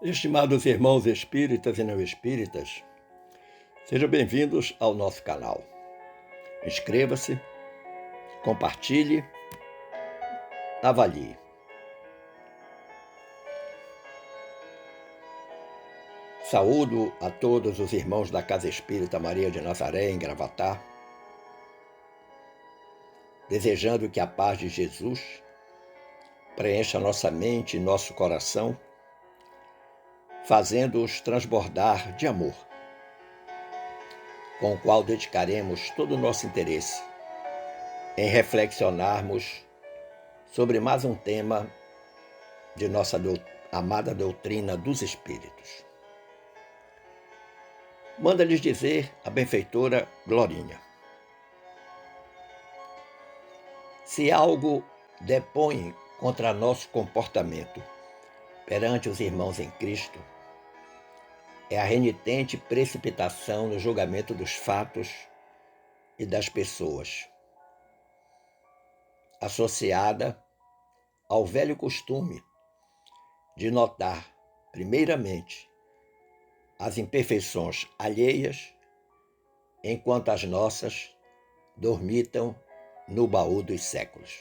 Estimados irmãos espíritas e não espíritas, sejam bem-vindos ao nosso canal. Inscreva-se, compartilhe, avalie. Saúdo a todos os irmãos da Casa Espírita Maria de Nazaré, em Gravatá, desejando que a paz de Jesus preencha nossa mente e nosso coração, fazendo-os transbordar de amor, com o qual dedicaremos todo o nosso interesse em reflexionarmos sobre mais um tema de nossa amada doutrina dos Espíritos. Manda-lhes dizer a benfeitora Glorinha: se algo depõe contra nosso comportamento perante os irmãos em Cristo, é a renitente precipitação no julgamento dos fatos e das pessoas, associada ao velho costume de notar, primeiramente, as imperfeições alheias, enquanto as nossas dormitam no baú dos séculos.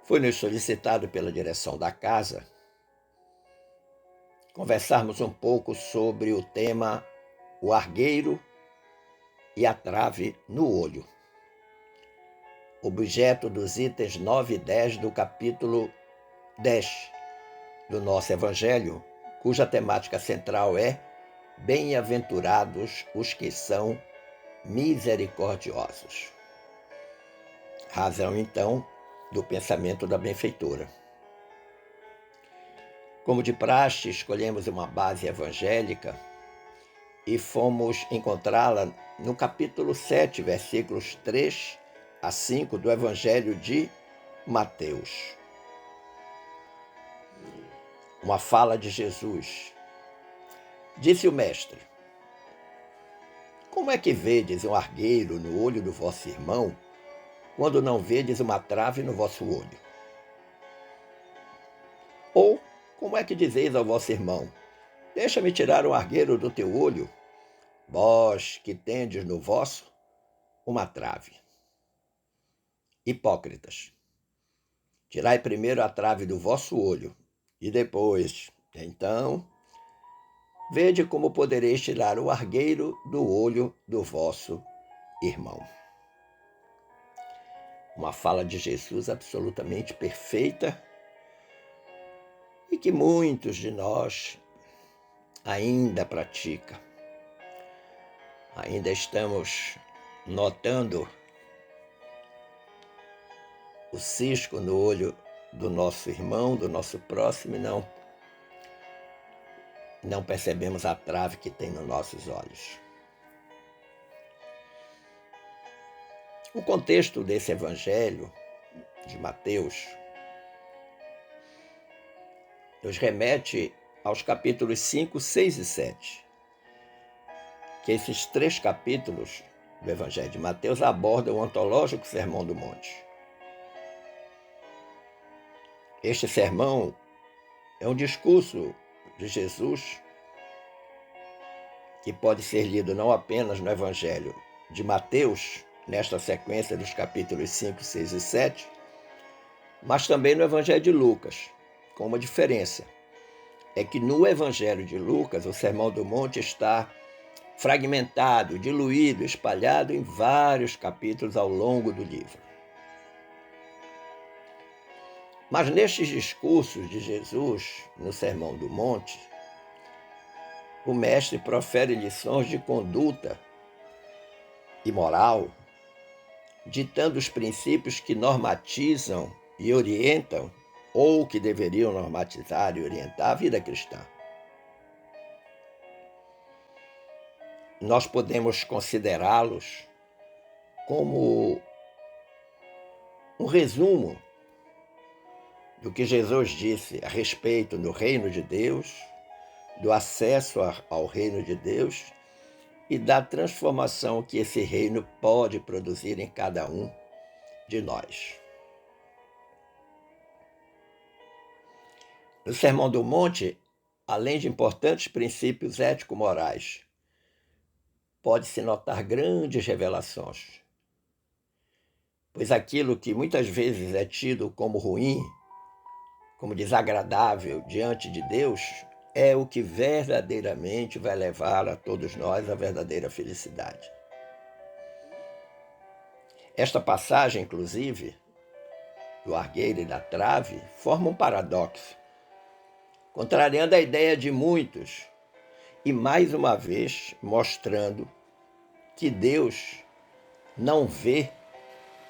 Foi-nos solicitado pela direção da casa conversarmos um pouco sobre o tema o argueiro e a trave no olho, objeto dos itens 9 e 10 do capítulo 10 do nosso Evangelho, cuja temática central é Bem-aventurados os que são misericordiosos. Razão, então, do pensamento da benfeitora. Como de praxe, escolhemos uma base evangélica e fomos encontrá-la no capítulo 7, versículos 3 a 5 do Evangelho de Mateus. Uma fala de Jesus. Disse o mestre: como é que vedes um argueiro no olho do vosso irmão, quando não vedes uma trave no vosso olho? Ou como é que dizeis ao vosso irmão: deixa-me tirar um argueiro do teu olho, vós que tendes no vosso uma trave? Hipócritas, tirai primeiro a trave do vosso olho, e depois, então, vede como podereis tirar o argueiro do olho do vosso irmão. Uma fala de Jesus absolutamente perfeita e que muitos de nós ainda praticam. Ainda estamos notando o cisco no olho do nosso irmão, do nosso próximo, e não percebemos a trave que tem nos nossos olhos. O contexto desse evangelho de Mateus nos remete aos capítulos 5, 6 e 7, que esses 3 capítulos do evangelho de Mateus abordam o ontológico Sermão do Monte. Este sermão é um discurso de Jesus que pode ser lido não apenas no Evangelho de Mateus, nesta sequência dos capítulos 5, 6 e 7, mas também no Evangelho de Lucas, com uma diferença. É que no Evangelho de Lucas, o Sermão do Monte está fragmentado, diluído, espalhado em vários capítulos ao longo do livro. Mas nestes discursos de Jesus, no Sermão do Monte, o mestre profere lições de conduta e moral, ditando os princípios que normatizam e orientam, ou que deveriam normatizar e orientar a vida cristã. Nós podemos considerá-los como um resumo do que Jesus disse a respeito do reino de Deus, do acesso ao reino de Deus e da transformação que esse reino pode produzir em cada um de nós. No Sermão do Monte, além de importantes princípios ético-morais, pode-se notar grandes revelações, pois aquilo que muitas vezes é tido como ruim, como desagradável diante de Deus, é o que verdadeiramente vai levar a todos nós à verdadeira felicidade. Esta passagem, inclusive, do argueiro e da trave, forma um paradoxo, contrariando a ideia de muitos e, mais uma vez, mostrando que Deus não vê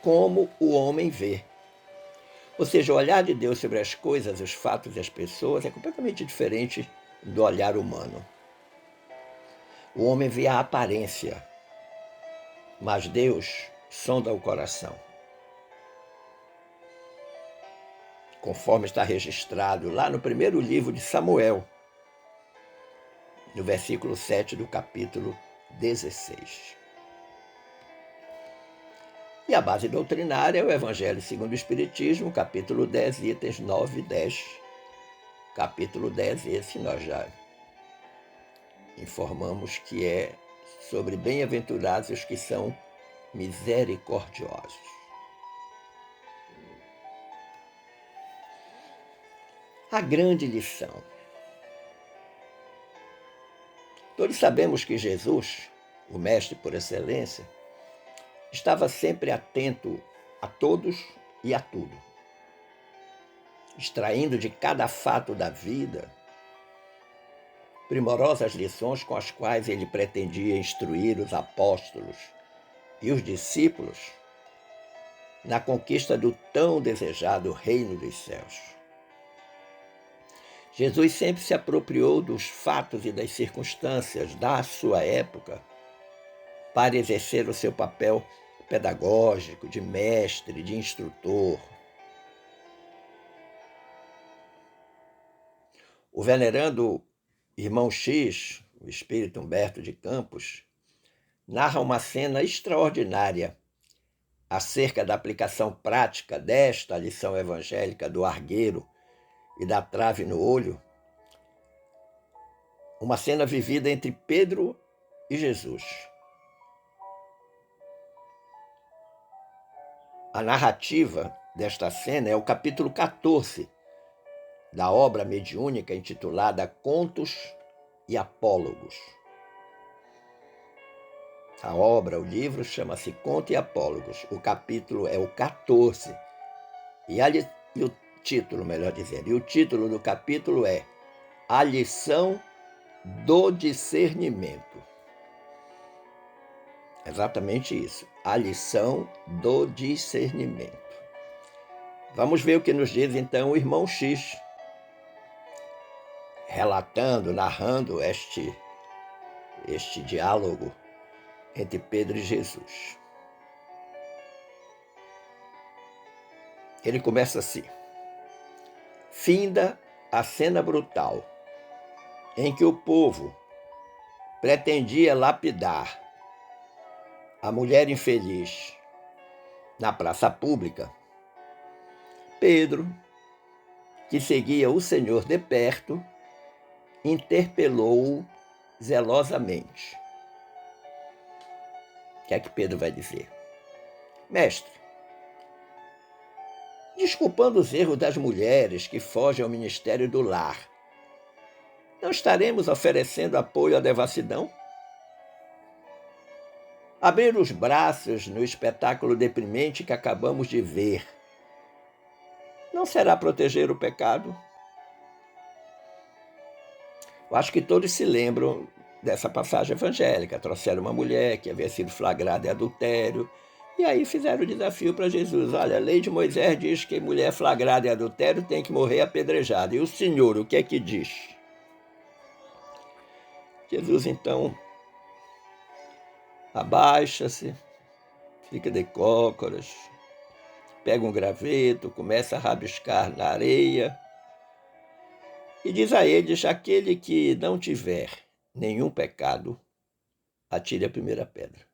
como o homem vê. Ou seja, o olhar de Deus sobre as coisas, os fatos e as pessoas é completamente diferente do olhar humano. O homem vê a aparência, mas Deus sonda o coração. Conforme está registrado lá no primeiro livro de Samuel, no versículo 7 do capítulo 16. E a base doutrinária é o Evangelho segundo o Espiritismo, capítulo 10, itens 9 e 10. Capítulo 10, esse nós já informamos que é sobre bem-aventurados os que são misericordiosos. A grande lição. Todos sabemos que Jesus, o mestre por excelência, estava sempre atento a todos e a tudo, extraindo de cada fato da vida primorosas lições com as quais ele pretendia instruir os apóstolos e os discípulos na conquista do tão desejado reino dos céus. Jesus sempre se apropriou dos fatos e das circunstâncias da sua época para exercer o seu papel pedagógico, de mestre, de instrutor. O venerando irmão X, o espírito Humberto de Campos, narra uma cena extraordinária acerca da aplicação prática desta lição evangélica do argueiro e da trave no olho, uma cena vivida entre Pedro e Jesus. A narrativa desta cena é o capítulo 14 da obra mediúnica intitulada Contos e Apólogos. A obra, o livro, chama-se Contos e Apólogos. O capítulo é o 14. E o título, melhor dizendo, e o título do capítulo é A Lição do Discernimento. Exatamente isso, a lição do discernimento. Vamos ver o que nos diz então o irmão X, relatando, narrando este diálogo entre Pedro e Jesus. Ele começa assim: finda a cena brutal em que o povo pretendia lapidar a mulher infeliz na praça pública, Pedro, que seguia o Senhor de perto, interpelou-o zelosamente. O que é que Pedro vai dizer? Mestre, desculpando os erros das mulheres que fogem ao ministério do lar, não estaremos oferecendo apoio à devassidão? Abrir os braços no espetáculo deprimente que acabamos de ver não será proteger o pecado? Eu acho que todos se lembram dessa passagem evangélica. Trouxeram uma mulher que havia sido flagrada em adultério, e aí fizeram o desafio para Jesus. Olha, a lei de Moisés diz que mulher flagrada em adultério tem que morrer apedrejada. E o Senhor, o que é que diz? Jesus, então, abaixa-se, fica de cócoras, pega um graveto, começa a rabiscar na areia e diz a eles: aquele que não tiver nenhum pecado, atire a primeira pedra.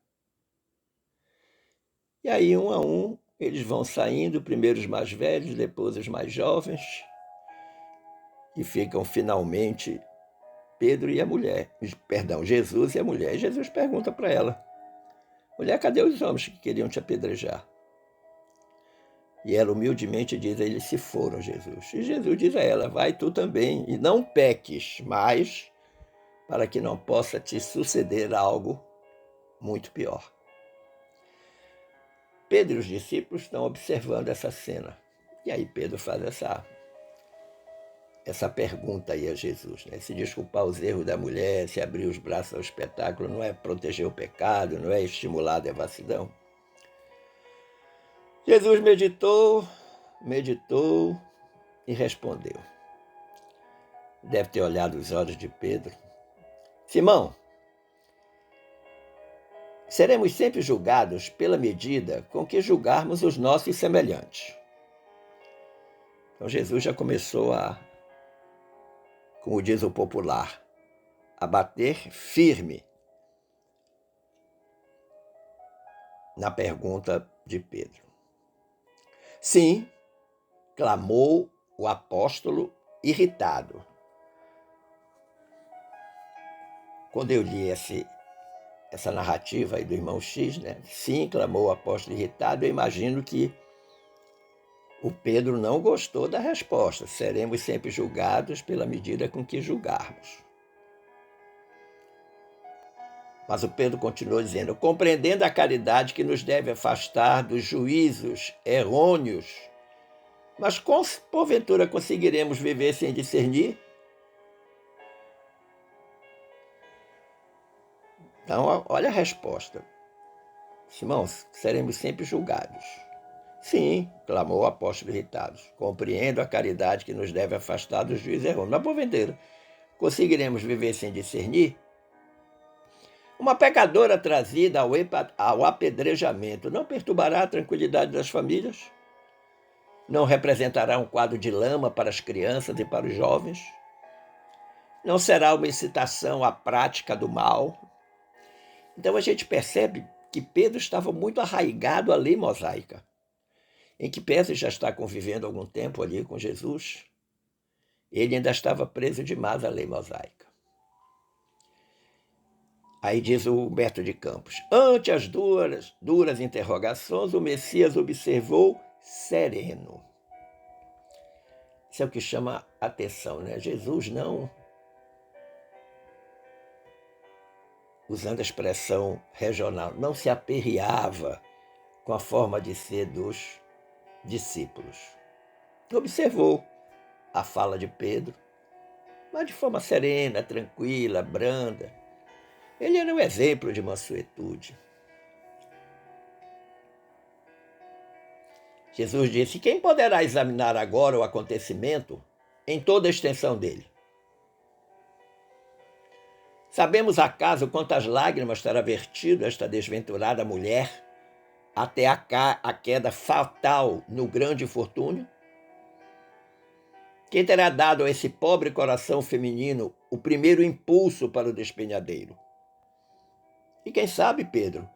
E aí, um a um, eles vão saindo, primeiro os mais velhos, depois os mais jovens. e ficam finalmente Pedro e a mulher, perdão, Jesus e a mulher. E Jesus pergunta para ela: mulher, cadê os homens que queriam te apedrejar? E ela humildemente diz a ele: se foram, Jesus. E Jesus diz a ela: vai tu também, e não peques mais, para que não possa te suceder algo muito pior. Pedro e os discípulos estão observando essa cena. E aí Pedro faz essa pergunta aí a Jesus, né? Se desculpar os erros da mulher, se abrir os braços ao espetáculo, não é proteger o pecado, não é estimular a devassidão? Jesus meditou e respondeu. Deve ter olhado os olhos de Pedro. Simão, seremos sempre julgados pela medida com que julgarmos os nossos semelhantes. Então Jesus já começou como diz o popular, a bater firme na pergunta de Pedro. Sim, clamou o apóstolo irritado. Quando eu li essa narrativa aí do irmão X, né? Sim, clamou o apóstolo irritado, eu imagino que o Pedro não gostou da resposta. Seremos sempre julgados pela medida com que julgarmos. Mas o Pedro continuou dizendo, compreendendo a caridade que nos deve afastar dos juízos errôneos, mas porventura conseguiremos viver sem discernir? Então, olha a resposta. Simão, seremos sempre julgados. Sim, clamou o apóstolo irritado. Compreendo a caridade que nos deve afastar dos juízes errôneos. Mas, porventura, conseguiremos viver sem discernir? Uma pecadora trazida ao apedrejamento não perturbará a tranquilidade das famílias? Não representará um quadro de lama para as crianças e para os jovens? Não será uma incitação à prática do mal? Então a gente percebe que Pedro estava muito arraigado à lei mosaica, em que Pedro já está convivendo há algum tempo ali com Jesus. Ele ainda estava preso demais à lei mosaica. Aí diz o Humberto de Campos, ante as duras interrogações, o Messias observou sereno. Isso é o que chama atenção, né? Jesus não, usando a expressão regional, não se aperreava com a forma de ser dos discípulos. Observou a fala de Pedro, mas de forma serena, tranquila, branda. Ele era um exemplo de mansuetude. Jesus disse, quem poderá examinar agora o acontecimento em toda a extensão dele? Sabemos acaso quantas lágrimas terá vertido esta desventurada mulher até a queda fatal no grande infortúnio? Quem terá dado a esse pobre coração feminino o primeiro impulso para o despenhadeiro? E quem sabe, Pedro,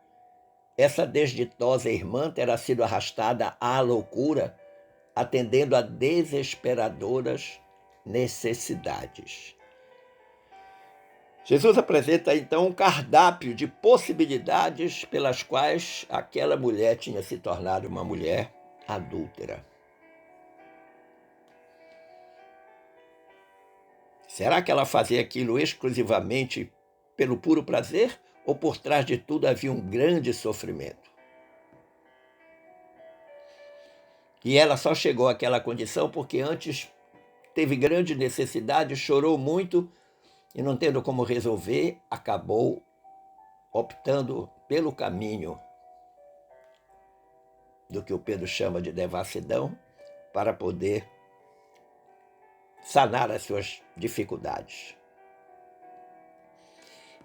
essa desditosa irmã terá sido arrastada à loucura, atendendo a desesperadoras necessidades. Jesus apresenta então um cardápio de possibilidades pelas quais aquela mulher tinha se tornado uma mulher adúltera. Será que ela fazia aquilo exclusivamente pelo puro prazer? Ou por trás de tudo havia um grande sofrimento? E ela só chegou àquela condição porque antes teve grande necessidade, chorou muito e, não tendo como resolver, acabou optando pelo caminho do que o Pedro chama de devassidão para poder sanar as suas dificuldades.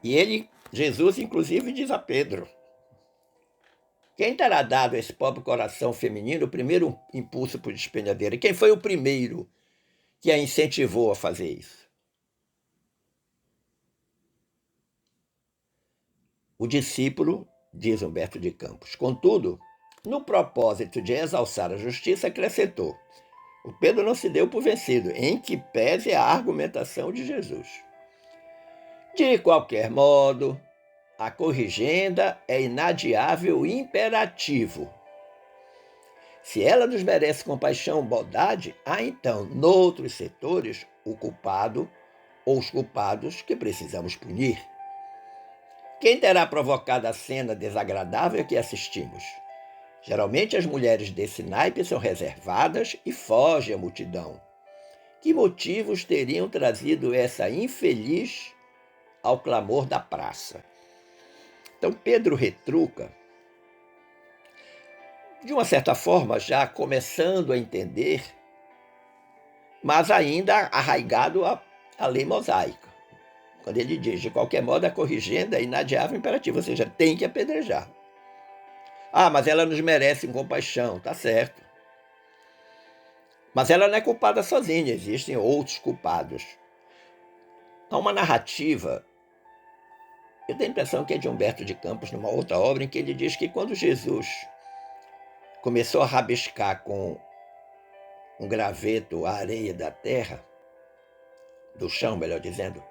E Jesus, inclusive, diz a Pedro, quem terá dado a esse pobre coração feminino o primeiro impulso para o despenhadeiro? E quem foi o primeiro que a incentivou a fazer isso? O discípulo, diz Humberto de Campos. Contudo, no propósito de exalçar a justiça, acrescentou, O Pedro não se deu por vencido, em que pese a argumentação de Jesus. De qualquer modo, a corrigenda é inadiável e imperativo. Se ela nos merece compaixão ou bondade, há então, noutros setores, o culpado ou os culpados que precisamos punir. Quem terá provocado a cena desagradável que assistimos? Geralmente as mulheres desse naipe são reservadas e fogem à multidão. Que motivos teriam trazido essa infeliz ao clamor da praça? Então Pedro retruca, de uma certa forma já começando a entender, mas ainda arraigado à lei mosaica. Quando ele diz, de qualquer modo, a corrigenda é inadiável imperativo, ou seja, tem que apedrejar. Ah, mas ela nos merece compaixão, tá certo. Mas ela não é culpada sozinha, existem outros culpados. Há uma narrativa, eu tenho a impressão que é de Humberto de Campos, numa outra obra, em que ele diz que quando Jesus começou a rabiscar com um graveto a areia da terra, do chão, melhor dizendo,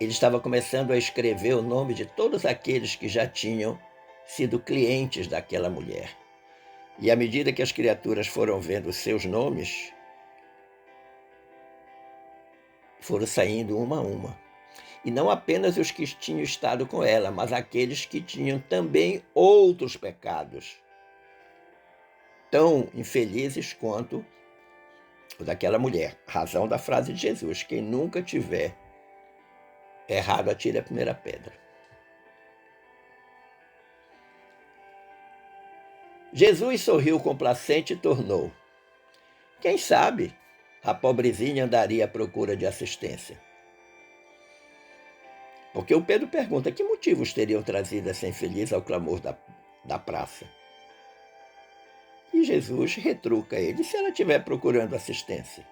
ele estava começando a escrever o nome de todos aqueles que já tinham sido clientes daquela mulher. E à medida que as criaturas foram vendo os seus nomes, foram saindo uma a uma. E não apenas os que tinham estado com ela, mas aqueles que tinham também outros pecados, tão infelizes quanto o daquela mulher. Razão da frase de Jesus: quem nunca tiver errado, atire a primeira pedra. Jesus sorriu complacente e tornou: quem sabe a pobrezinha andaria à procura de assistência. Porque o Pedro pergunta: que motivos teriam trazido essa infeliz ao clamor da praça? E Jesus retruca ele: se ela estiver procurando assistência.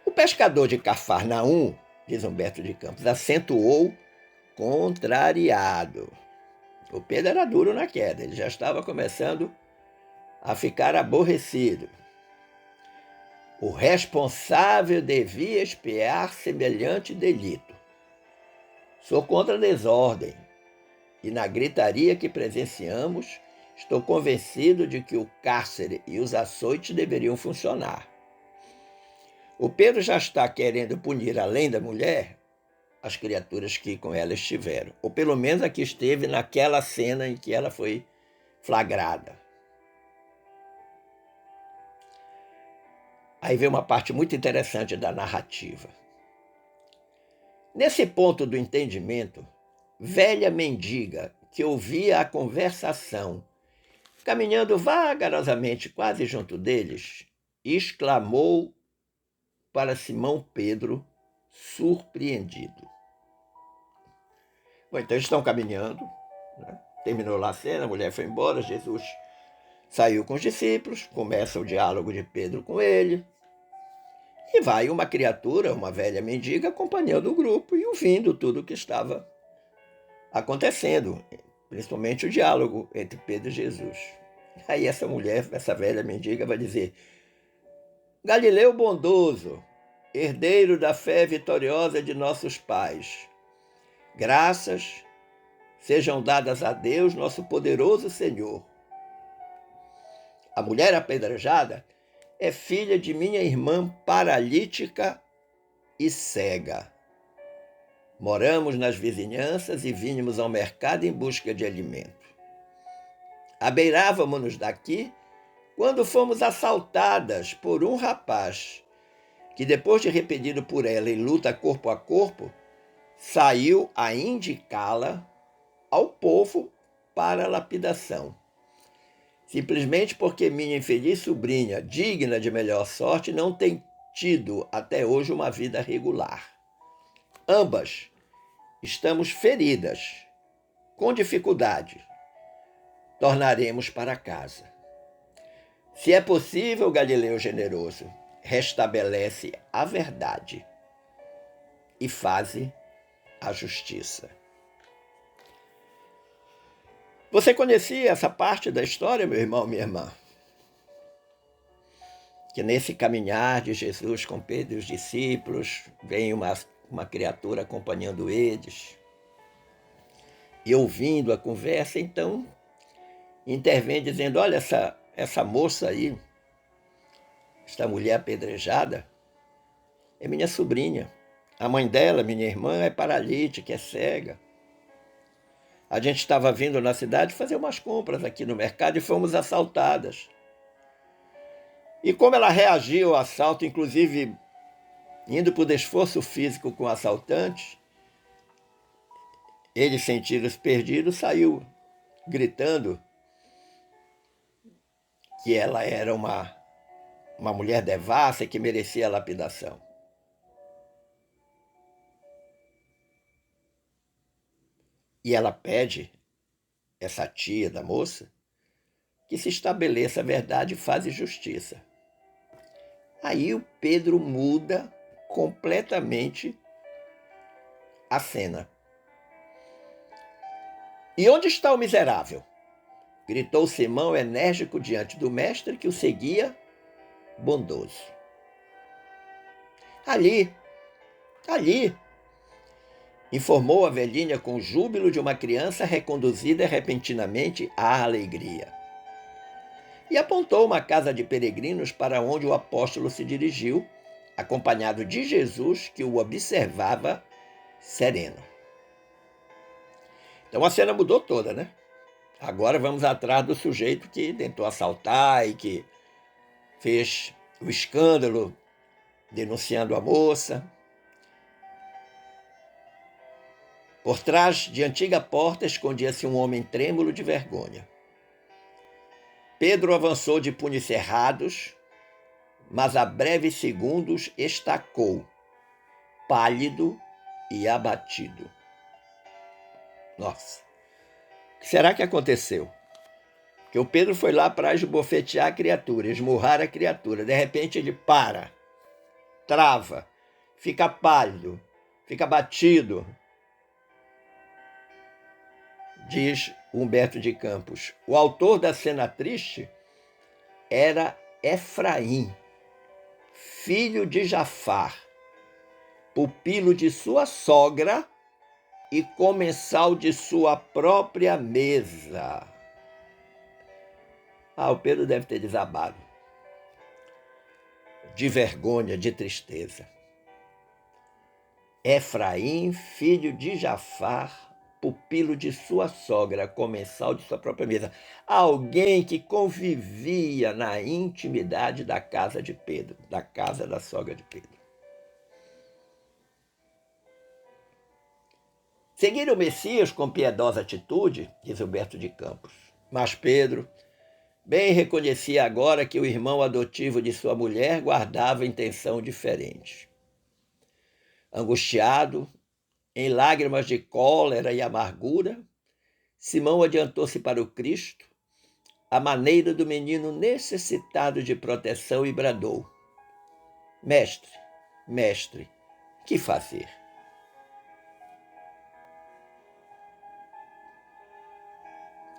O pescador de Cafarnaum, diz Humberto de Campos, acentuou contrariado. O Pedro era duro na queda, ele já estava começando a ficar aborrecido. O responsável devia expiar semelhante delito. Sou contra a desordem, e na gritaria que presenciamos, estou convencido de que o cárcere e os açoites deveriam funcionar. O Pedro já está querendo punir, além da mulher, as criaturas que com ela estiveram, ou pelo menos a que esteve naquela cena em que ela foi flagrada. Aí vem uma parte muito interessante da narrativa. Nesse ponto do entendimento, velha mendiga que ouvia a conversação, caminhando vagarosamente quase junto deles, exclamou para Simão Pedro, surpreendido. Bom, então eles estão caminhando, né? Terminou lá a cena, a mulher foi embora, Jesus saiu com os discípulos, começa o diálogo de Pedro com ele, e vai uma criatura, uma velha mendiga, acompanhando o grupo e ouvindo tudo o que estava acontecendo, principalmente o diálogo entre Pedro e Jesus. Aí essa mulher, essa velha mendiga, vai dizer: Galileu bondoso, herdeiro da fé vitoriosa de nossos pais, graças sejam dadas a Deus, nosso poderoso Senhor. A mulher apedrejada é filha de minha irmã paralítica e cega. Moramos nas vizinhanças e vínhamos ao mercado em busca de alimento. Abeirávamos-nos daqui quando fomos assaltadas por um rapaz que, depois de repelido por ela em luta corpo a corpo, saiu a indicá-la ao povo para lapidação. Simplesmente porque minha infeliz sobrinha, digna de melhor sorte, não tem tido até hoje uma vida regular. Ambas estamos feridas, com dificuldade. Tornaremos para casa. Se é possível, Galileu generoso, restabelece a verdade e faze a justiça. Você conhecia essa parte da história, meu irmão, minha irmã? que nesse caminhar de Jesus com Pedro e os discípulos, vem uma criatura acompanhando eles e ouvindo a conversa, então intervém dizendo: olha, essa moça aí, esta mulher apedrejada, é minha sobrinha. A mãe dela, minha irmã, é paralítica, é cega. A gente estava vindo na cidade fazer umas compras aqui no mercado e fomos assaltadas. E como ela reagiu ao assalto, inclusive indo por esforço físico com o assaltante, ele, sentindo-se perdido, saiu gritando que ela era uma mulher devassa e que merecia lapidação. E ela pede, essa tia da moça, que se estabeleça a verdade e faz justiça. Aí o Pedro muda completamente a cena. E onde está o miserável? Gritou Simão, enérgico diante do mestre que o seguia, bondoso. Ali, informou a velhinha com o júbilo de uma criança reconduzida repentinamente à alegria. E apontou uma casa de peregrinos para onde o apóstolo se dirigiu, acompanhado de Jesus, que o observava sereno. Então a cena mudou toda, né? Agora vamos atrás do sujeito que tentou assaltar e que fez o escândalo denunciando a moça. Por trás de antiga porta escondia-se um homem trêmulo de vergonha. Pedro avançou de punhos cerrados, mas a breves segundos estacou, pálido e abatido. Nossa, o que será que aconteceu? Que o Pedro foi lá para esbofetear a criatura, esmurrar a criatura. De repente ele para, trava, fica pálido, fica abatido. Diz Humberto de Campos. O autor da cena triste era Efraim, filho de Jafar, pupilo de sua sogra e comensal de sua própria mesa. O Pedro deve ter desabado de vergonha, de tristeza. Efraim, filho de Jafar, pupilo de sua sogra, comensal de sua própria mesa. Alguém que convivia na intimidade da casa de Pedro, da casa da sogra de Pedro. Seguiram o Messias com piedosa atitude, diz Humberto de Campos. Mas Pedro bem reconhecia agora que o irmão adotivo de sua mulher guardava intenção diferente. Angustiado, em lágrimas de cólera e amargura, Simão adiantou-se para o Cristo, à maneira do menino necessitado de proteção, e bradou: Mestre, mestre, que fazer?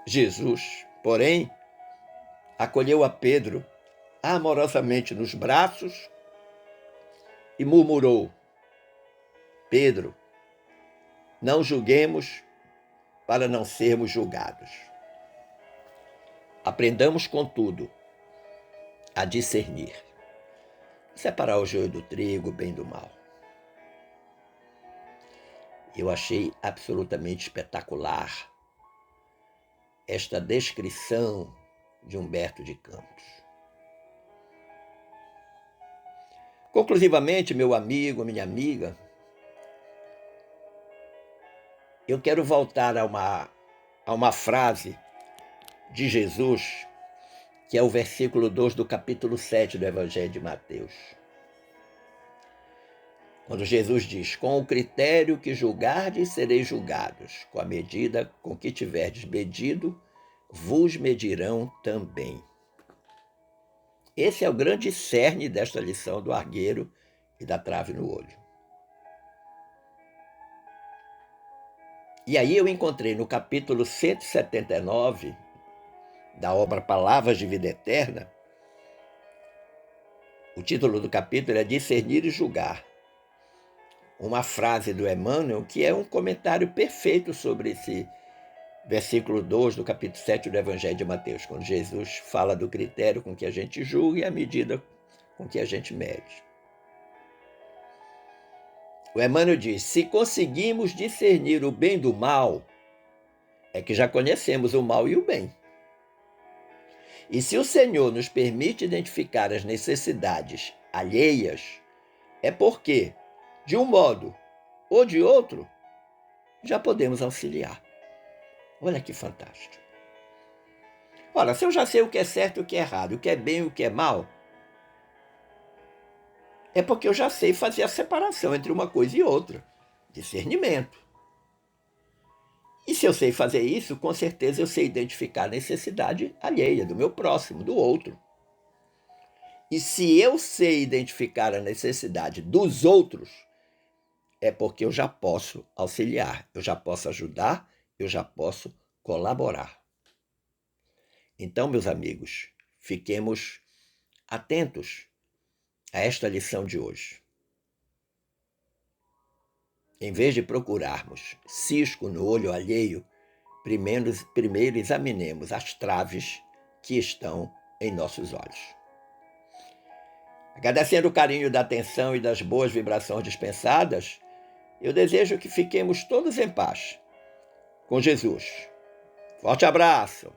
Jesus, porém, acolheu a Pedro amorosamente nos braços e murmurou: Pedro, não julguemos para não sermos julgados. Aprendamos, contudo, a discernir, separar o joio do trigo, o bem do mal. Eu achei absolutamente espetacular esta descrição de Humberto de Campos. Conclusivamente, meu amigo, minha amiga, eu quero voltar a uma frase de Jesus, que é o versículo 2 do capítulo 7 do Evangelho de Mateus. Quando Jesus diz: com o critério que julgardes, sereis julgados, com a medida com que tiverdes medido, vos medirão também. Esse é o grande cerne desta lição do argueiro e da trave no olho. E aí eu encontrei no capítulo 179 da obra Palavras de Vida Eterna O título do capítulo é Discernir e Julgar. Uma frase do Emmanuel que é um comentário perfeito sobre esse versículo 2 do capítulo 7 do Evangelho de Mateus, quando Jesus fala do critério com que a gente julga e a medida com que a gente mede. O Emmanuel diz: se conseguimos discernir o bem do mal, é que já conhecemos o mal e o bem. E se o Senhor nos permite identificar as necessidades alheias, é porque, de um modo ou de outro, já podemos auxiliar. Olha que fantástico. Ora, se eu já sei o que é certo e o que é errado, o que é bem e o que é mal, é porque eu já sei fazer a separação entre uma coisa e outra. Discernimento. E se eu sei fazer isso, com certeza eu sei identificar a necessidade alheia do meu próximo, do outro. E se eu sei identificar a necessidade dos outros, é porque eu já posso auxiliar, eu já posso ajudar, eu já posso colaborar. Então, meus amigos, fiquemos atentos a esta lição de hoje. Em vez de procurarmos cisco no olho alheio, primeiro examinemos as traves que estão em nossos olhos. Agradecendo o carinho da atenção e das boas vibrações dispensadas, eu desejo que fiquemos todos em paz com Jesus. Forte abraço!